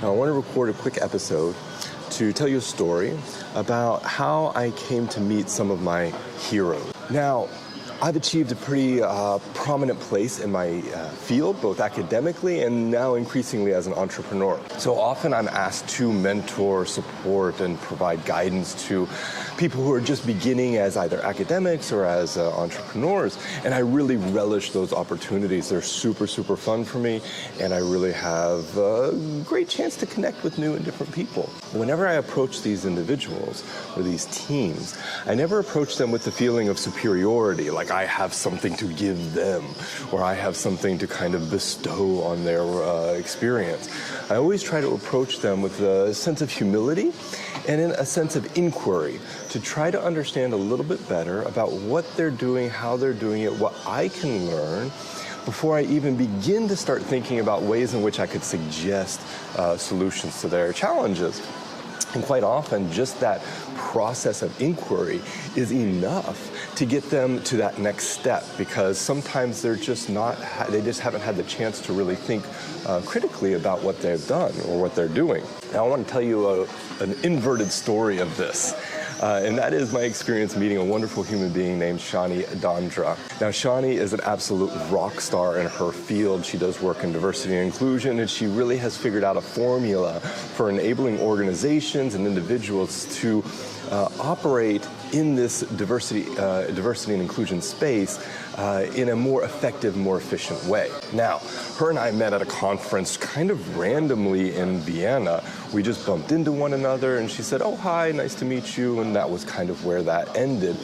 Now, I want to record a quick episode to tell you a story about how I came to meet some of my heroes. Now, I've achieved a pretty prominent place in my field, both academically and now increasingly as an entrepreneur. So often I'm asked to mentor, support, and provide guidance to people who are just beginning as either academics or as entrepreneurs. And I really relish those opportunities. They're super, super fun for me. And I really have a great chance to connect with new and different people. Whenever I approach these individuals or these teams, I never approach them with the feeling of superiority, like I have something to give them or I have something to kind of bestow on their experience. I always try to approach them with a sense of humility and in a sense of inquiry to try to understand a little bit better about what they're doing, how they're doing it, what I can learn before I even begin to start thinking about ways in which I could suggest solutions to their challenges. And quite often, just that process of inquiry is enough to get them to that next step, because sometimes they just haven't had the chance to really think critically about what they've done or what they're doing. Now, I want to tell you an inverted story of this. And that is my experience meeting a wonderful human being named Shani Dandra. Now, Shani is an absolute rock star in her field. She does work in diversity and inclusion, and she really has figured out a formula for enabling organizations and individuals to operate in this diversity and inclusion space in a more effective, more efficient way. Now, her and I met at a conference kind of randomly in Vienna. We just bumped into one another and she said, "Oh, hi, nice to meet you," and that was kind of where that ended.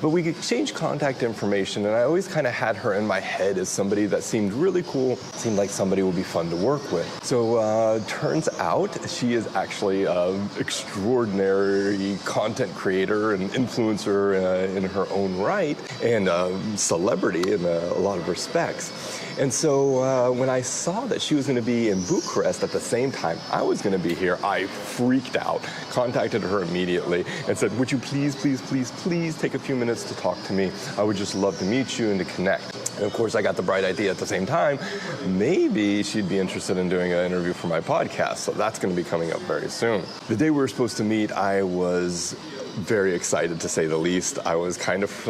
But we exchanged contact information, and I always kind of had her in my head as somebody that seemed really cool, seemed like somebody would be fun to work with. So turns out she is actually an extraordinary content creator and influencer in her own right, and a celebrity in a lot of respects. And so when I saw that she was going to be in Bucharest at the same time I was going to be here, I freaked out, contacted her immediately and said, "Would you please take a few minutes to talk to me? I would just love to meet you and to connect." And of course, I got the bright idea at the same time, maybe she'd be interested in doing an interview for my podcast. So that's going to be coming up very soon. The day we were supposed to meet, I was very excited, to say the least. I was kind of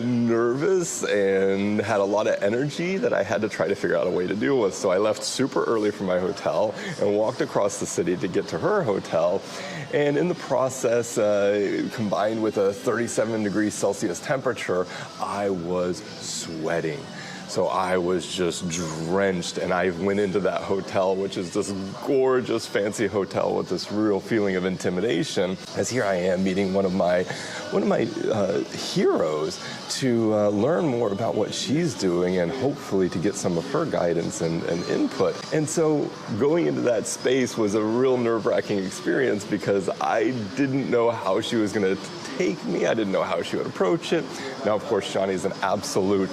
nervous and had a lot of energy that I had to try to figure out a way to deal with. So I left super early from my hotel and walked across the city to get to her hotel. And in the process, combined with a 37 degrees Celsius temperature, I was sweating. So I was just drenched, and I went into that hotel, which is this gorgeous, fancy hotel with this real feeling of intimidation. As here I am meeting one of my heroes to learn more about what she's doing and hopefully to get some of her guidance and input. And so going into that space was a real nerve-wracking experience because I didn't know how she was going to take me. I didn't know how she would approach it. Now, of course, Shani's an absolute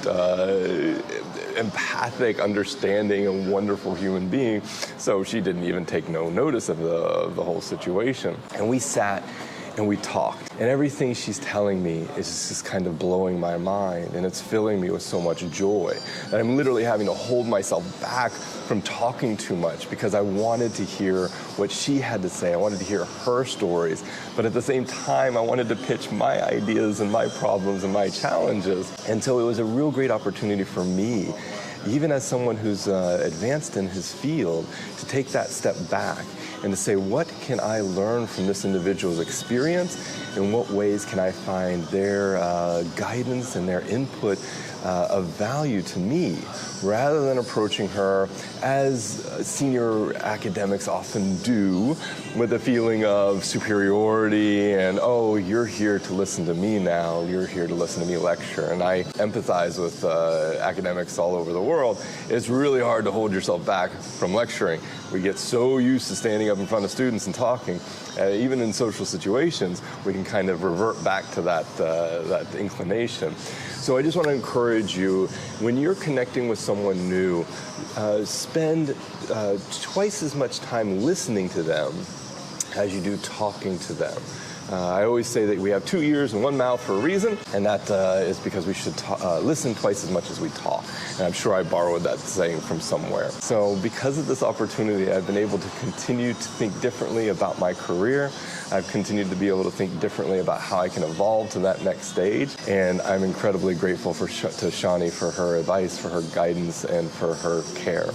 empathic, understanding, and wonderful human being, so she didn't even take no notice of the whole situation. And we sat and we talked, and everything she's telling me is just kind of blowing my mind, and it's filling me with so much joy that I'm literally having to hold myself back from talking too much because I wanted to hear what she had to say. I wanted to hear her stories, but at the same time, I wanted to pitch my ideas and my problems and my challenges. And so it was a real great opportunity for me, even as someone who's advanced in his field, to take that step back and to say, what can I learn from this individual's experience? In what ways can I find their guidance and their input of value to me, rather than approaching her as senior academics often do, with a feeling of superiority and, "Oh, you're here to listen to me now, you're here to listen to me lecture." And I empathize with academics all over the world. It's really hard to hold yourself back from lecturing. We get so used to standing up in front of students and talking. Even in social situations, we can kind of revert back to that inclination. So I just want to encourage you, when you're connecting with someone new, spend twice as much time listening to them as you do talking to them. I always say that we have 2 ears and 1 mouth for a reason, and that is because we should listen twice as much as we talk. And I'm sure I borrowed that saying from somewhere. So because of this opportunity, I've been able to continue to think differently about my career. I've continued to be able to think differently about how I can evolve to that next stage. And I'm incredibly grateful to Shani for her advice, for her guidance, and for her care.